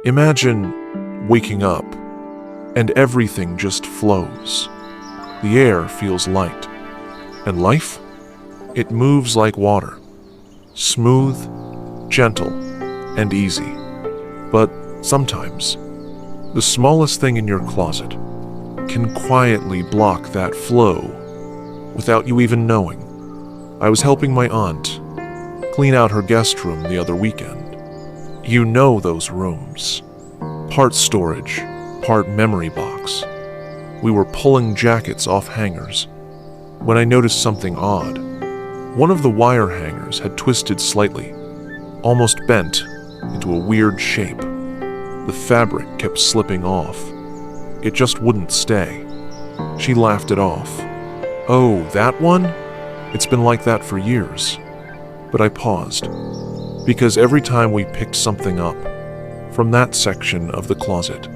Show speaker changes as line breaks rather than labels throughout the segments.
Imagine waking up and everything just flows. The air feels light, and life? It moves like water, smooth, gentle, and easy. But sometimes, the smallest thing in your closet can quietly block that flow without you even knowing. I was helping my aunt clean out her guest room the other weekend. You know those rooms. Part storage, part memory box. We were pulling jackets off hangers when I noticed something odd. One of the wire hangers had twisted slightly, almost bent into a weird shape. The fabric kept slipping off. It just wouldn't stay. She laughed it off. "Oh, that one? It's been like that for years." But I paused, because every time we picked something up from that section of the closet,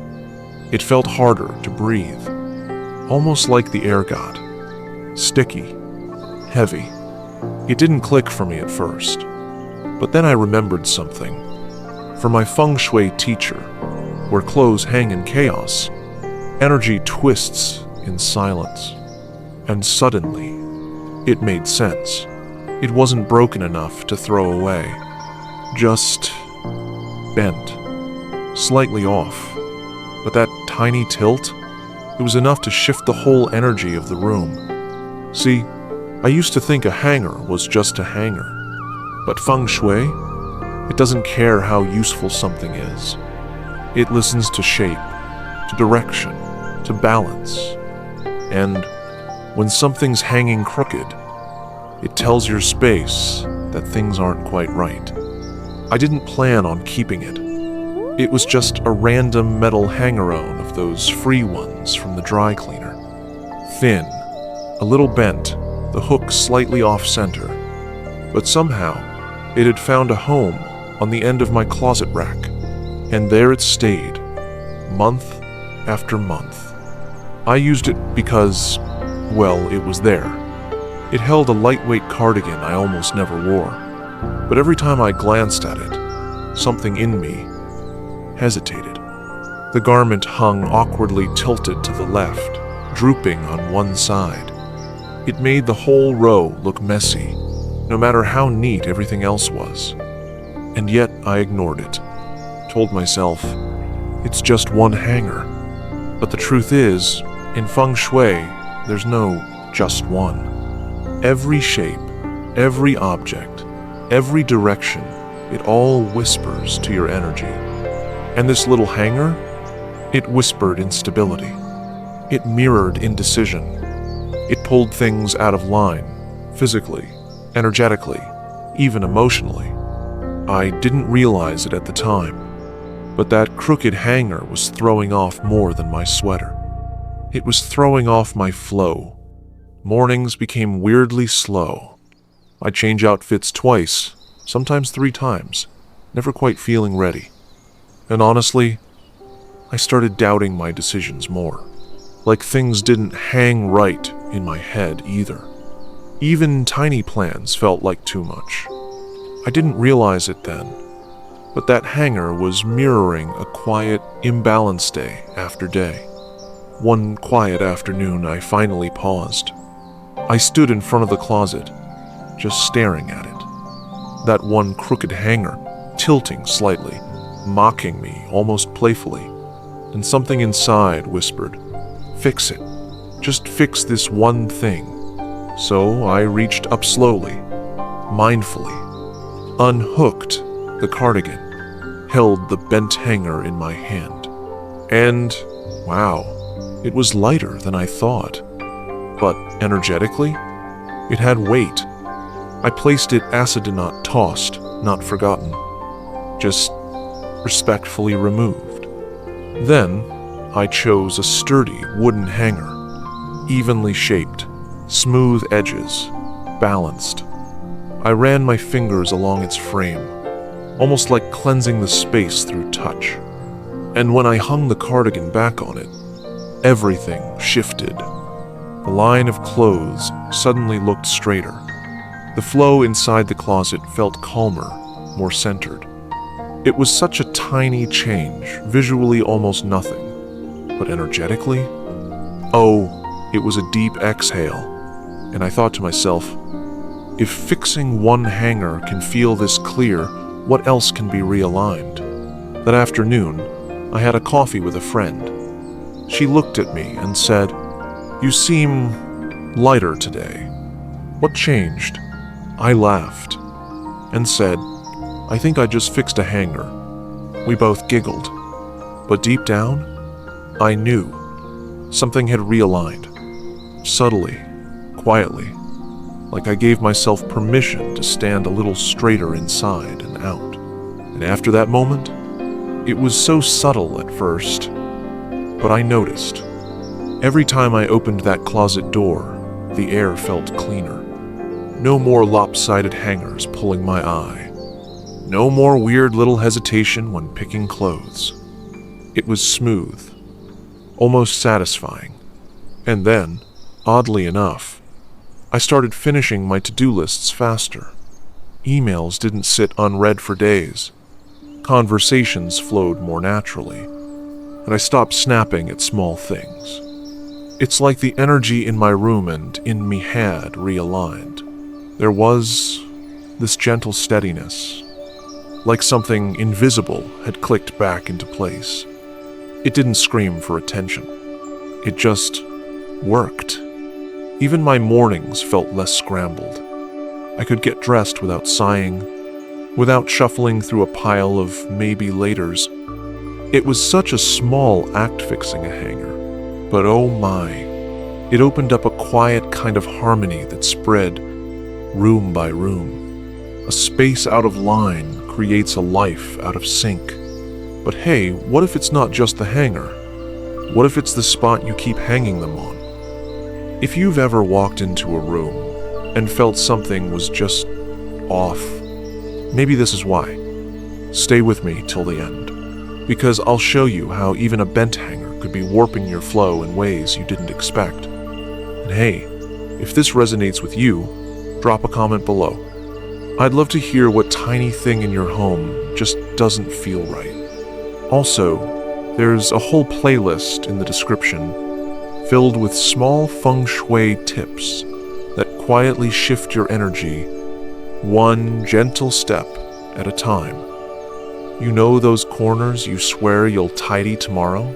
it felt harder to breathe, almost like the air got sticky, heavy. It didn't click for me at first, but then I remembered something. For my Fengshui teacher, where clothes hang in chaos, energy twists in silence. And suddenly, it made sense. It wasn't broken enough to throw away, just bent, slightly off. But that tiny tilt, it was enough to shift the whole energy of the room. See, I used to think a hanger was just a hanger, but Feng Shui, it doesn't care how useful something is. It listens to shape, to direction, to balance. And when something's hanging crooked, it tells your space that things aren't quite right. I didn't plan on keeping it. It was just a random metal hanger-on of those free ones from the dry cleaner. Thin, a little bent, the hook slightly off-center. But somehow, it had found a home on the end of my closet rack. And there it stayed, month after month. I used it because, well, it was there. It held a lightweight cardigan I almost never wore. But every time I glanced at it, something in me hesitated. The garment hung awkwardly tilted to the left, drooping on one side. It made the whole row look messy, no matter how neat everything else was. And yet I ignored it. Told myself, it's just one hanger. But the truth is, in Feng Shui, there's no just one. Every shape, every object, every direction, it all whispers to your energy. And this little hanger, it whispered instability. It mirrored indecision. It pulled things out of line, physically, energetically, even emotionally. I didn't realize it at the time, but that crooked hanger was throwing off more than my sweater. It was throwing off my flow. Mornings became weirdly slow. I'd change outfits twice, sometimes 3 times, never quite feeling ready. And honestly, I started doubting my decisions more. Like things didn't hang right in my head either. Even tiny plans felt like too much. I didn't realize it then, but that hanger was mirroring a quiet, imbalanced day after day. One quiet afternoon, I finally paused. I stood in front of the closet, just staring at it. That one crooked hanger, tilting slightly, mocking me almost playfully, and something inside whispered, "Fix it. Just fix this one thing." So I reached up slowly, mindfully, unhooked the cardigan, held the bent hanger in my hand. And, wow, it was lighter than I thought. But energetically, it had weight. I placed it acid not tossed, not forgotten, just respectfully removed. Then, I chose a sturdy wooden hanger, evenly shaped, smooth edges, balanced. I ran my fingers along its frame, almost like cleansing the space through touch. And when I hung the cardigan back on it, everything shifted. The line of clothes suddenly looked straighter. The flow inside the closet felt calmer, more centered. It was such a tiny change, visually almost nothing, but energetically? Oh, it was a deep exhale, and I thought to myself, if fixing one hanger can feel this clear, what else can be realigned? That afternoon, I had a coffee with a friend. She looked at me and said, "You seem lighter today. What changed?" I laughed and said, "I think I just fixed a hanger." We both giggled, but deep down, I knew something had realigned, subtly, quietly, like I gave myself permission to stand a little straighter inside and out. And after that moment, it was so subtle at first, but I noticed. Every time I opened that closet door, the air felt cleaner. No more lopsided hangers pulling my eye. No more weird little hesitation when picking clothes. It was smooth, almost satisfying. And then, oddly enough, I started finishing my to-do lists faster. Emails didn't sit unread for days. Conversations flowed more naturally, and I stopped snapping at small things. It's like the energy in my room and in me had realigned. There was this gentle steadiness, like something invisible had clicked back into place. It didn't scream for attention. It just worked. Even my mornings felt less scrambled. I could get dressed without sighing, without shuffling through a pile of maybe-laters. It was such a small act fixing a hanger, but oh my, it opened up a quiet kind of harmony that spread room by room. A space out of line creates a life out of sync. But hey, what if it's not just the hanger? What if it's the spot you keep hanging them on? If you've ever walked into a room and felt something was just off, maybe this is why. Stay with me till the end, because I'll show you how even a bent hanger could be warping your flow in ways you didn't expect. And hey, if this resonates with you, drop a comment below. I'd love to hear what tiny thing in your home just doesn't feel right. Also, there's a whole playlist in the description filled with small feng shui tips that quietly shift your energy one gentle step at a time. You know those corners you swear you'll tidy tomorrow?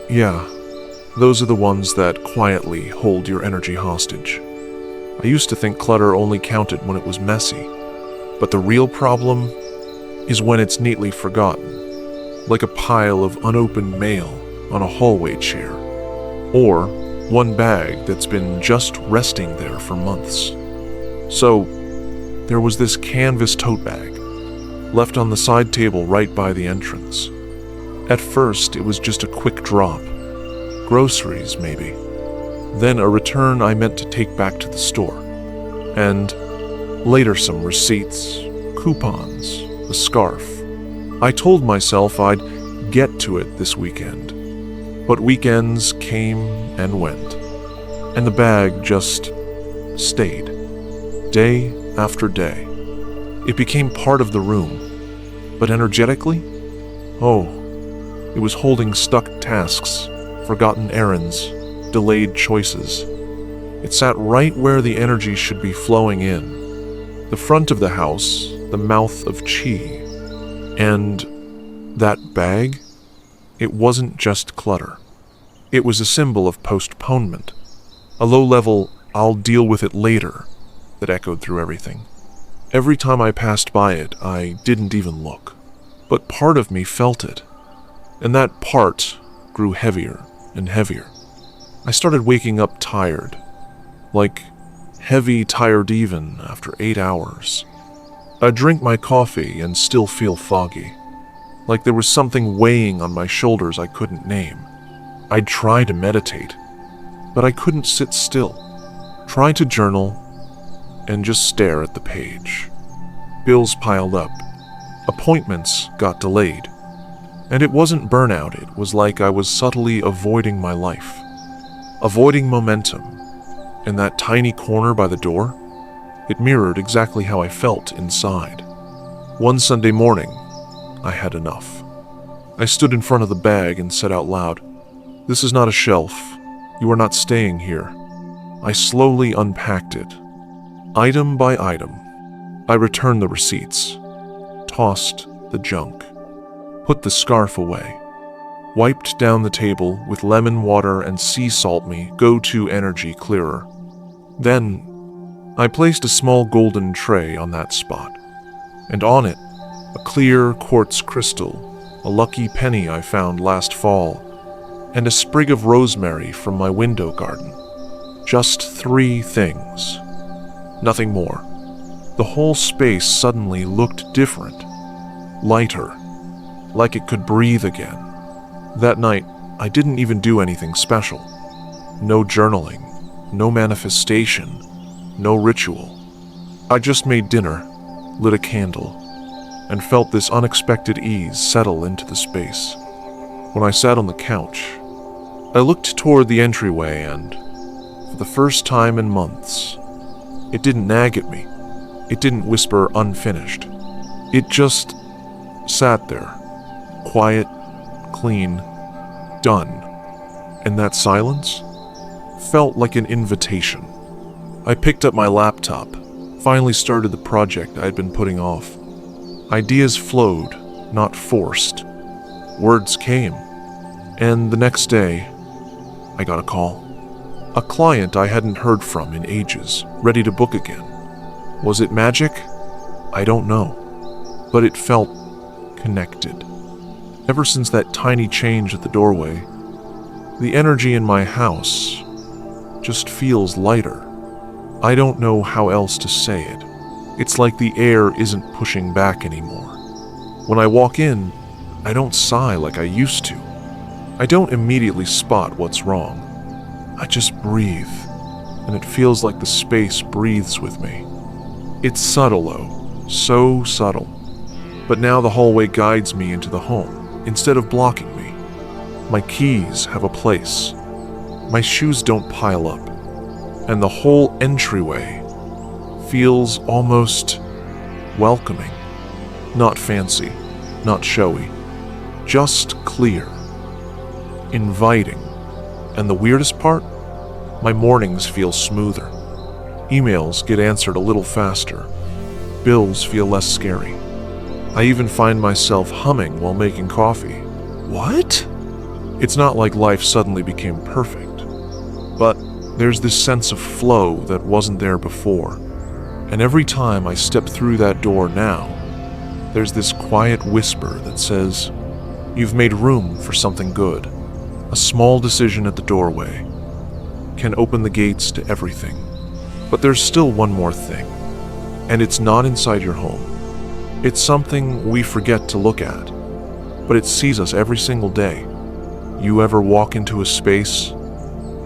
Yeah, those are the ones that quietly hold your energy hostage. I used to think clutter only counted when it was messy, but the real problem is when it's neatly forgotten, like a pile of unopened mail on a hallway chair, or one bag that's been just resting there for months. So, there was this canvas tote bag, left on the side table right by the entrance. At first, it was just a quick drop. Groceries, maybe. Then a return I meant to take back to the store. And later some receipts, coupons, a scarf. I told myself I'd get to it this weekend. But weekends came and went, and the bag just stayed, day after day. It became part of the room, but energetically? Oh, it was holding stuck tasks, forgotten errands, delayed choices. It sat right where the energy should be flowing in, the front of the house, the mouth of chi. And that bag? It wasn't just clutter. It was a symbol of postponement, a low-level, I'll deal with it later, that echoed through everything. Every time I passed by it, I didn't even look. But part of me felt it, and that part grew heavier and heavier. I started waking up tired, like heavy tired even after 8 hours. I'd drink my coffee and still feel foggy, like there was something weighing on my shoulders I couldn't name. I'd try to meditate, but I couldn't sit still. Try to journal, and just stare at the page. Bills piled up. Appointments got delayed. And it wasn't burnout, it was like I was subtly avoiding my life. Avoiding momentum. In that tiny corner by the door, it mirrored exactly how I felt inside. One Sunday morning, I had enough. I stood in front of the bag and said out loud, "This is not a shelf. You are not staying here." I slowly unpacked it, item by item. I returned the receipts, tossed the junk, put the scarf away, wiped down the table with lemon water and sea salt me go-to energy clearer. Then, I placed a small golden tray on that spot, and on it, a clear quartz crystal, a lucky penny I found last fall, and a sprig of rosemary from my window garden. Just 3 things. Nothing more. The whole space suddenly looked different, lighter, like it could breathe again. That night, I didn't even do anything special. No journaling, no manifestation, no ritual. I just made dinner, lit a candle, and felt this unexpected ease settle into the space. When I sat on the couch, I looked toward the entryway and, for the first time in months, it didn't nag at me. It didn't whisper unfinished. It just sat there, quiet, clean, done. And that silence felt like an invitation. I picked up my laptop, finally started the project I had been putting off. Ideas flowed, not forced. Words came. And the next day, I got a call. A client I hadn't heard from in ages, ready to book again. Was it magic? I don't know. But it felt connected. Ever since that tiny change at the doorway, the energy in my house just feels lighter. I don't know how else to say it. It's like the air isn't pushing back anymore. When I walk in, I don't sigh like I used to. I don't immediately spot what's wrong. I just breathe, and it feels like the space breathes with me. It's subtle though, so subtle. But now the hallway guides me into the home, instead of blocking me. My keys have a place. My shoes don't pile up, and the whole entryway feels almost welcoming. Not fancy, not showy, just clear, inviting. And the weirdest part? My mornings feel smoother. Emails get answered a little faster. Bills feel less scary. I even find myself humming while making coffee. What? It's not like life suddenly became perfect, but there's this sense of flow that wasn't there before. And every time I step through that door now, there's this quiet whisper that says, "You've made room for something good." A small decision at the doorway can open the gates to everything. But there's still one more thing, and it's not inside your home. It's something we forget to look at, but it sees us every single day. You ever walk into a space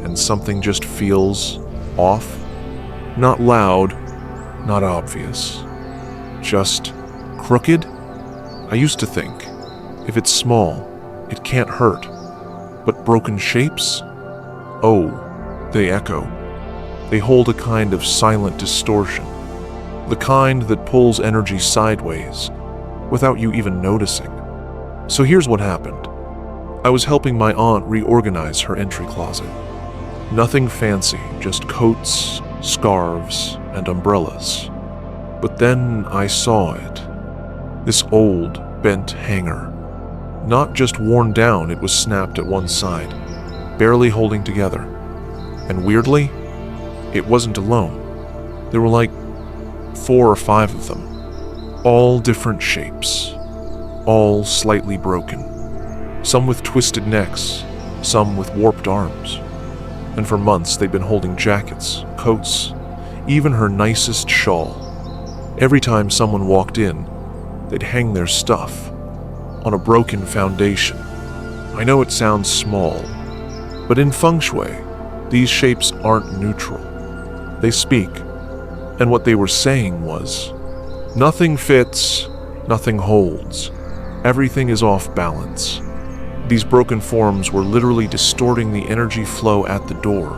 and something just feels off? Not loud, not obvious, just crooked? I used to think, if it's small, it can't hurt. But broken shapes? Oh, they echo. They hold a kind of silent distortion. The kind that pulls energy sideways without you even noticing. So here's what happened. I was helping my aunt reorganize her entry closet. Nothing fancy, just coats, scarves, and umbrellas. But then I saw it. This old, bent hanger. Not just worn down, it was snapped at one side, barely holding together. And weirdly, it wasn't alone. There were like 4 or 5 of them, all different shapes, all slightly broken. Some with twisted necks, some with warped arms. And for months they'd been holding jackets, coats, even her nicest shawl. Every time someone walked in, they'd hang their stuff on a broken foundation. I know it sounds small, but in Fengshui, these shapes aren't neutral. They speak, and what they were saying was, nothing fits, nothing holds. Everything is off balance. These broken forms were literally distorting the energy flow at the door,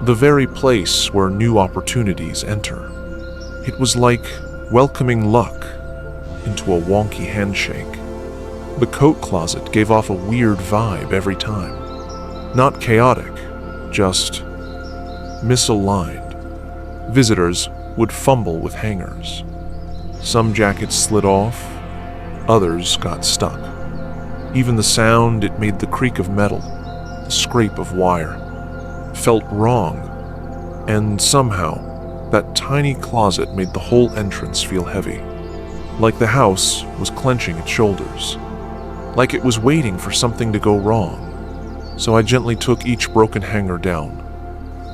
the very place where new opportunities enter. It was like welcoming luck into a wonky handshake. The coat closet gave off a weird vibe every time. Not chaotic, just misaligned. Visitors would fumble with hangers. Some jackets slid off, others got stuck. Even the sound it made, the creak of metal, the scrape of wire, felt wrong, and somehow that tiny closet made the whole entrance feel heavy, like the house was clenching its shoulders, like it was waiting for something to go wrong. So I gently took each broken hanger down,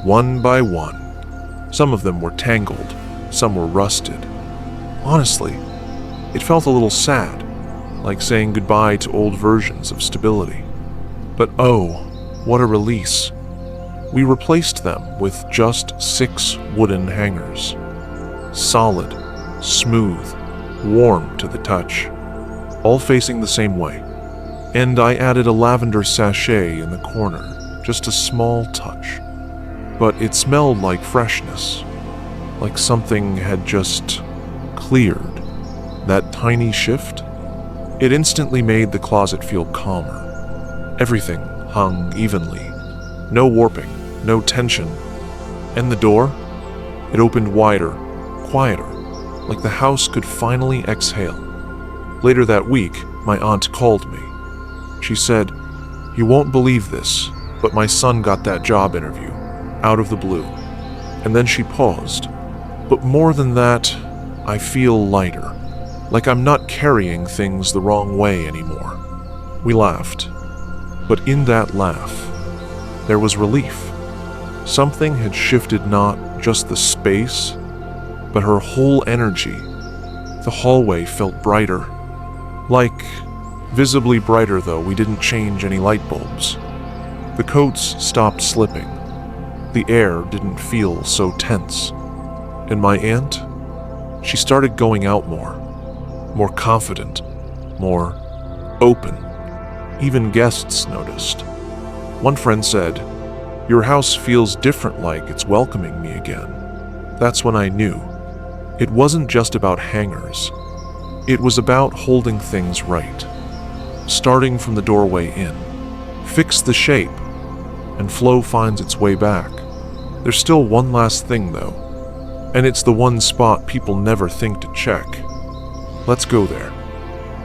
one by one. Some of them were tangled, some were rusted. Honestly, it felt a little sad, like saying goodbye to old versions of stability. But oh, what a release. We replaced them with just 6 wooden hangers. Solid, smooth, warm to the touch, all facing the same way. And I added a lavender sachet in the corner, just a small touch. But it smelled like freshness, like something had just cleared. That tiny shift, it instantly made the closet feel calmer. Everything hung evenly, no warping, no tension. And the door, it opened wider, quieter, like the house could finally exhale. Later that week, my aunt called me. She said, "You won't believe this, but my son got that job interview, out of the blue." And then she paused. "But more than that, I feel lighter, like I'm not carrying things the wrong way anymore." We laughed, but in that laugh, there was relief. Something had shifted, not just the space, but her whole energy. The hallway felt brighter, like visibly brighter, though we didn't change any light bulbs. The coats stopped slipping. The air didn't feel so tense. And my aunt, she started going out more confident, more open. Even guests noticed. One friend said, "Your house feels different, like it's welcoming me again." That's when I knew. It wasn't just about hangers. It was about holding things right. Starting from the doorway in. Fix the shape, and flow finds its way back. There's still one last thing, though, and it's the one spot people never think to check. Let's go there.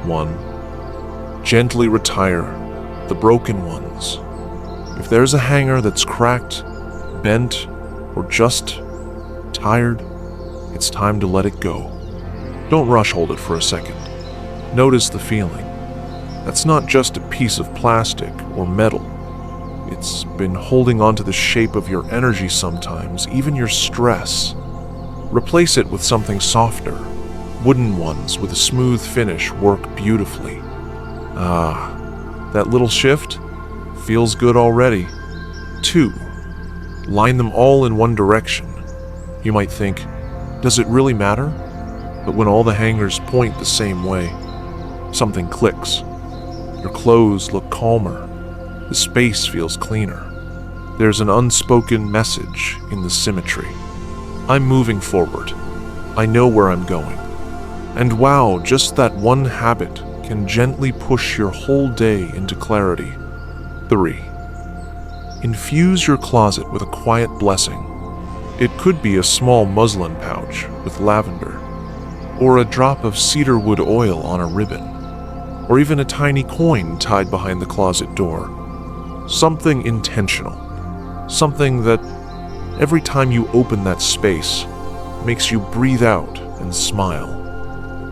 1. Gently retire the broken ones. If there's a hanger that's cracked, bent, or just tired, it's time to let it go. Don't rush hold it for a second. Notice the feeling. That's not just a piece of plastic or metal. It's been holding onto the shape of your energy sometimes, even your stress. Replace it with something softer. Wooden ones with a smooth finish work beautifully. That little shift feels good already. 2. Line them all in one direction. You might think, does it really matter? But when all the hangers point the same way, something clicks. Your clothes look calmer. The space feels cleaner. There's an unspoken message in the symmetry. I'm moving forward. I know where I'm going. And wow, just that one habit can gently push your whole day into clarity. 3. Infuse your closet with a quiet blessing. It could be a small muslin pouch with lavender, or a drop of cedarwood oil on a ribbon, or even a tiny coin tied behind the closet door. Something intentional. Something that, every time you open that space, makes you breathe out and smile.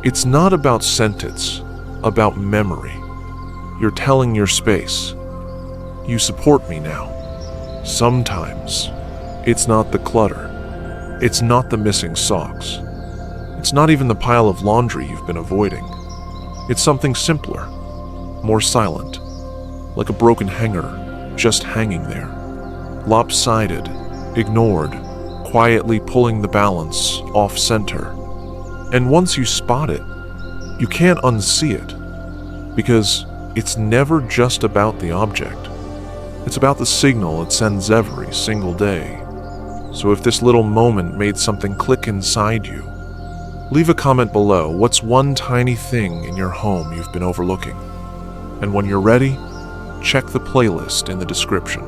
It's not about sentence, about memory. You're telling your space, you support me now. Sometimes, it's not the clutter. It's not the missing socks. It's not even the pile of laundry you've been avoiding. It's something simpler, more silent, like a broken hanger just hanging there. Lopsided, ignored, quietly pulling the balance off center. And once you spot it, you can't unsee it, because it's never just about the object. It's about the signal it sends every single day. So if this little moment made something click inside you, leave a comment below. What's one tiny thing in your home you've been overlooking? And when you're ready, check the playlist in the description.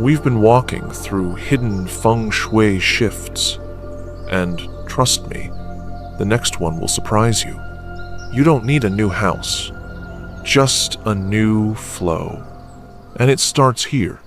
We've been walking through hidden feng shui shifts, and trust me, the next one will surprise you. You don't need a new house, just a new flow. And it starts here,